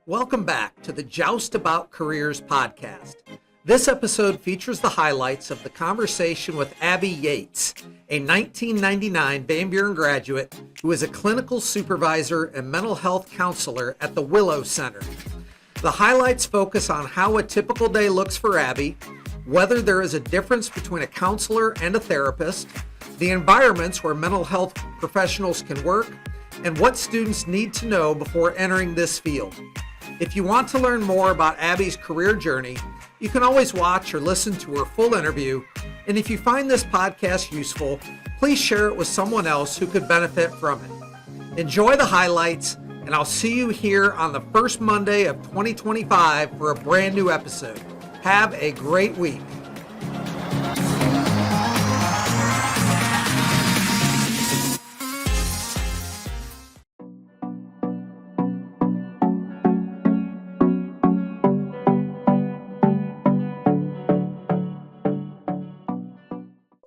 Welcome back to the Joust About Careers podcast. This episode features the highlights of the conversation with Abby Yates, a 1999 Van Buren graduate who is a clinical supervisor and mental health counselor at the Willow Center. The highlights focus on how a typical day looks for Abby, whether there is a difference between a counselor and a therapist, the environments where mental health professionals can work, and what students need to know before entering this field. If you want to learn more about Abby's career journey, you can always watch or listen to her full interview. And if you find this podcast useful, please share it with someone else who could benefit from it. Enjoy the highlights, and I'll see you here on the first Monday of 2025 for a brand new episode. Have a great week.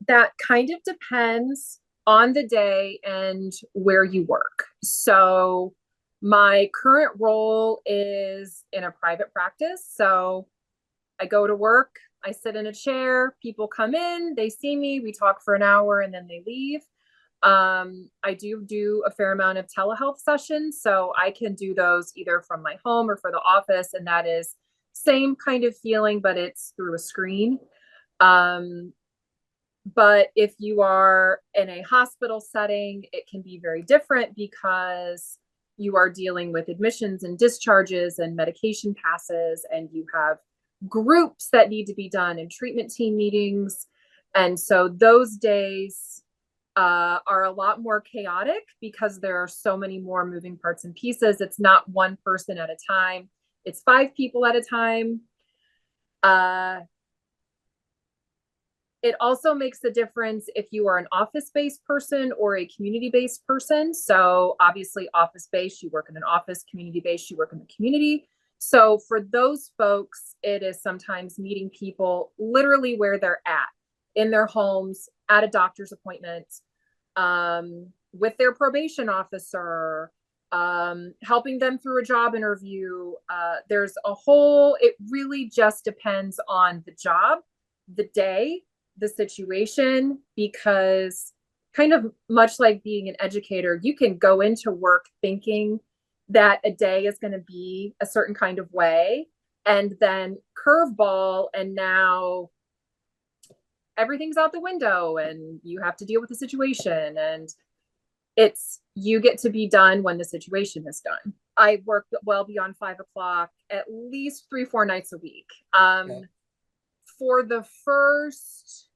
That kind of depends on the day and where you work. So my current role is in a private practice. So I go to work, I sit in a chair, people come in, they see me, we talk for an hour and then they leave. I do a fair amount of telehealth sessions. So I can do those either from my home or for the office. And that is same kind of feeling, but it's through a screen. But if you are in a hospital setting, it can be very different because you are dealing with admissions and discharges and medication passes, and you have groups that need to be done and treatment team meetings. And so those days are a lot more chaotic because there are so many more moving parts and pieces. It's not one person at a time. It's 5 people at a time. It also makes a difference if you are an office-based person or a community-based person. So obviously office-based, you work in an office, community-based, you work in the community. So for those folks, it is sometimes meeting people literally where they're at, in their homes, at a doctor's appointment, with their probation officer, helping them through a job interview. It really just depends on the job, the day, the situation, because kind of much like being an educator, you can go into work thinking that a day is going to be a certain kind of way, and then curveball, and now everything's out the window and you have to deal with the situation, and you get to be done when the situation is done. I work well beyond 5 o'clock, at least 3-4 nights a week. Okay. For the first,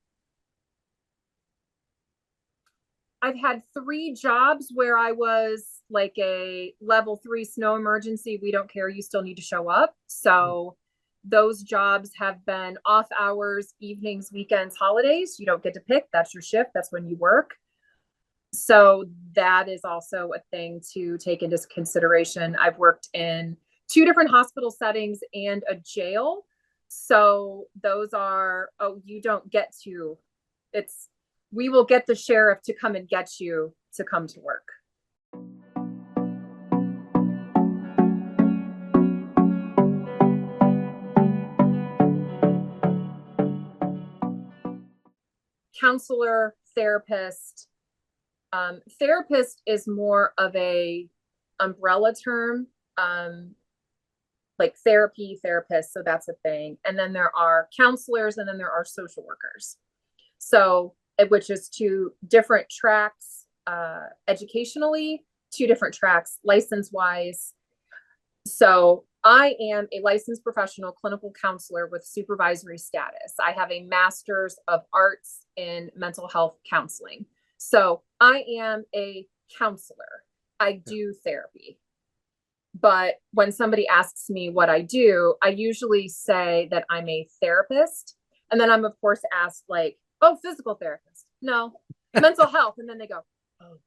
I've had 3 jobs where I was like a level 3 snow emergency. We don't care. You still need to show up. So those jobs have been off hours, evenings, weekends, holidays. You don't get to pick. That's your shift. That's when you work. So that is also a thing to take into consideration. I've worked in 2 different hospital settings and a jail. So those are, we will get the sheriff to come and get you to come to work. Counselor, therapist. Therapist is more of a umbrella term. Like therapy, therapist, so that's a thing. And then there are counselors, and then there are social workers. So, which is 2 different tracks educationally, 2 different tracks license-wise. So I am a licensed professional clinical counselor with supervisory status. I have a master's of arts in mental health counseling. So I am a counselor. I do therapy. But when somebody asks me what I do, I usually say that I'm a therapist. And then I'm, of course, asked like, oh, physical therapist. No, mental health. And then they go, oh.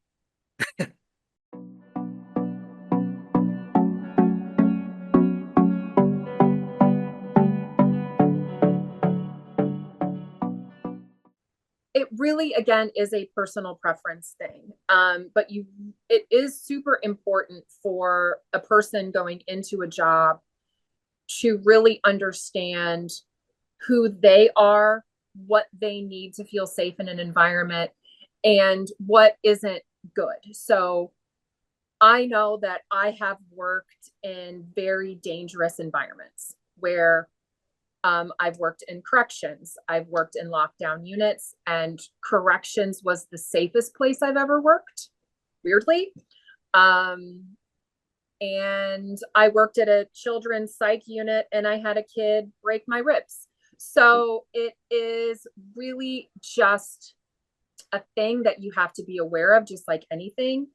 It really, again, is a personal preference thing. But it is super important for a person going into a job to really understand who they are, what they need to feel safe in an environment, and what isn't good. So I know that I have worked in very dangerous environments where I've worked in corrections, I've worked in lockdown units, and corrections was the safest place I've ever worked, weirdly. And I worked at a children's psych unit and I had a kid break my ribs. So it is really just a thing that you have to be aware of, just like anything.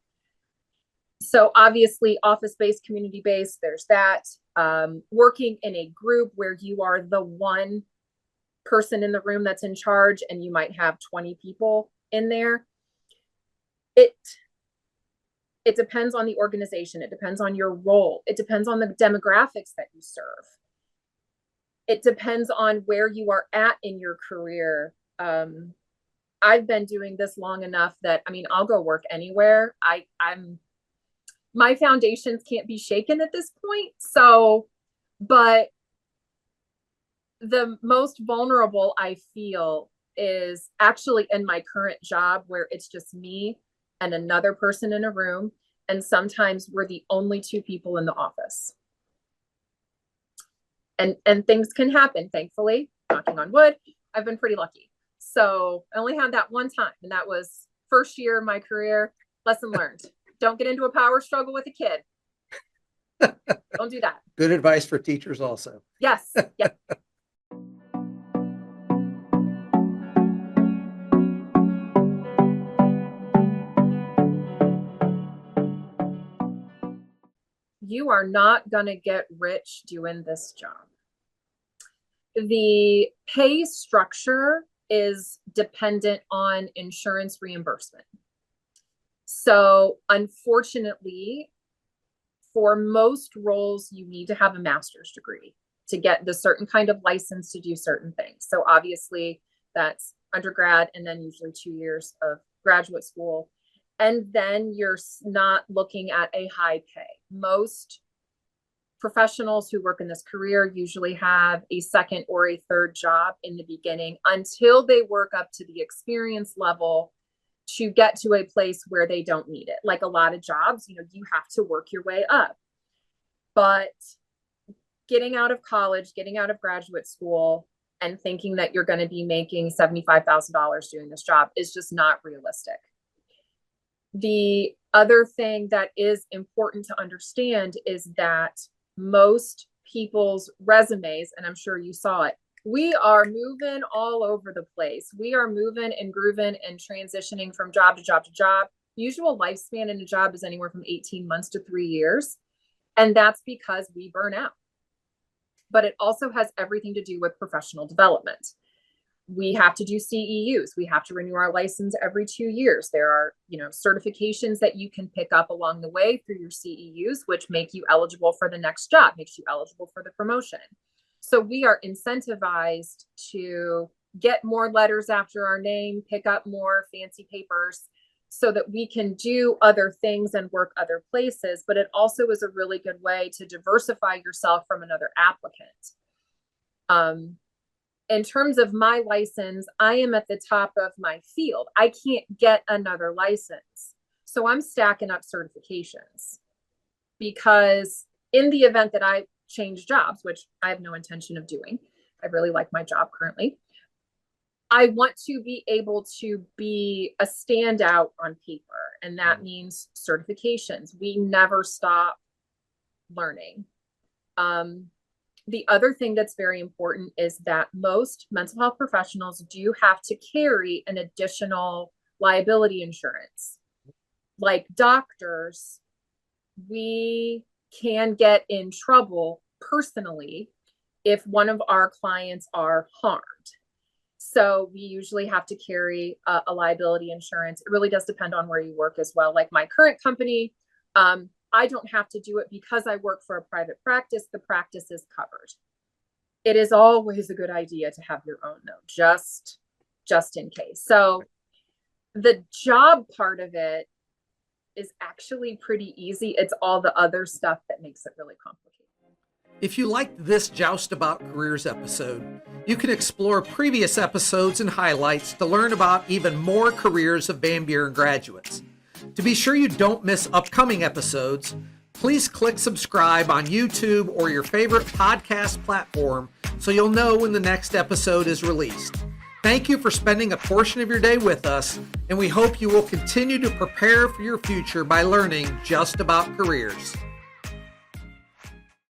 So obviously office-based, community-based, there's that. Working in a group where you are the one person in the room that's in charge and you might have 20 people in there. It depends on the organization. It depends on your role. It depends on the demographics that you serve. It depends on where you are at in your career. I've been doing this long enough that, I mean, I'll go work anywhere. My foundations can't be shaken at this point. So, but the most vulnerable I feel is actually in my current job, where it's just me and another person in a room. And sometimes we're the only two people in the office. And things can happen, thankfully, knocking on wood. I've been pretty lucky. So I only had that one time, and that was first year of my career. Lesson learned. Don't get into a power struggle with a kid. Don't do that. Good advice for teachers also. Yes. Yeah. You are not going to get rich doing this job. The pay structure is dependent on insurance reimbursement. So unfortunately, for most roles, you need to have a master's degree to get the certain kind of license to do certain things. So obviously that's undergrad and then usually 2 years of graduate school. And then you're not looking at a high pay. Most professionals who work in this career usually have a second or a third job in the beginning until they work up to the experience level to get to a place where they don't need it. Like a lot of jobs, you have to work your way up. But getting out of college, getting out of graduate school, and thinking that you're going to be making $75,000 doing this job is just not realistic. The other thing that is important to understand is that most people's resumes, and I'm sure you saw it, we are moving all over the place. We are moving and grooving and transitioning from job to job to job. Usual lifespan in a job is anywhere from 18 months to 3 years. And that's because we burn out. But it also has everything to do with professional development. We have to do CEUs. We have to renew our license every 2 years. There are, certifications that you can pick up along the way through your CEUs, which make you eligible for the next job, makes you eligible for the promotion. So we are incentivized to get more letters after our name, pick up more fancy papers so that we can do other things and work other places. But it also is a really good way to diversify yourself from another applicant. In terms of my license, I am at the top of my field. I can't get another license. So I'm stacking up certifications because in the event that I change jobs, which I have no intention of doing, I really like my job currently, I want to be able to be a standout on paper. And that means certifications. We never stop learning. The other thing that's very important is that most mental health professionals do have to carry an additional liability insurance. Like doctors, we can get in trouble personally if one of our clients are harmed. So we usually have to carry a liability insurance. It really does depend on where you work as well. Like my current company, I don't have to do it because I work for a private practice. The practice is covered. It is always a good idea to have your own though, just in case. So the job part of it is actually pretty easy. It's all the other stuff that makes it really complicated. If you liked this Joust About Careers episode, you can explore previous episodes and highlights to learn about even more careers of Van Buren graduates. To be sure you don't miss upcoming episodes, please click subscribe on YouTube or your favorite podcast platform so you'll know when the next episode is released. Thank you for spending a portion of your day with us, and we hope you will continue to prepare for your future by learning just about careers.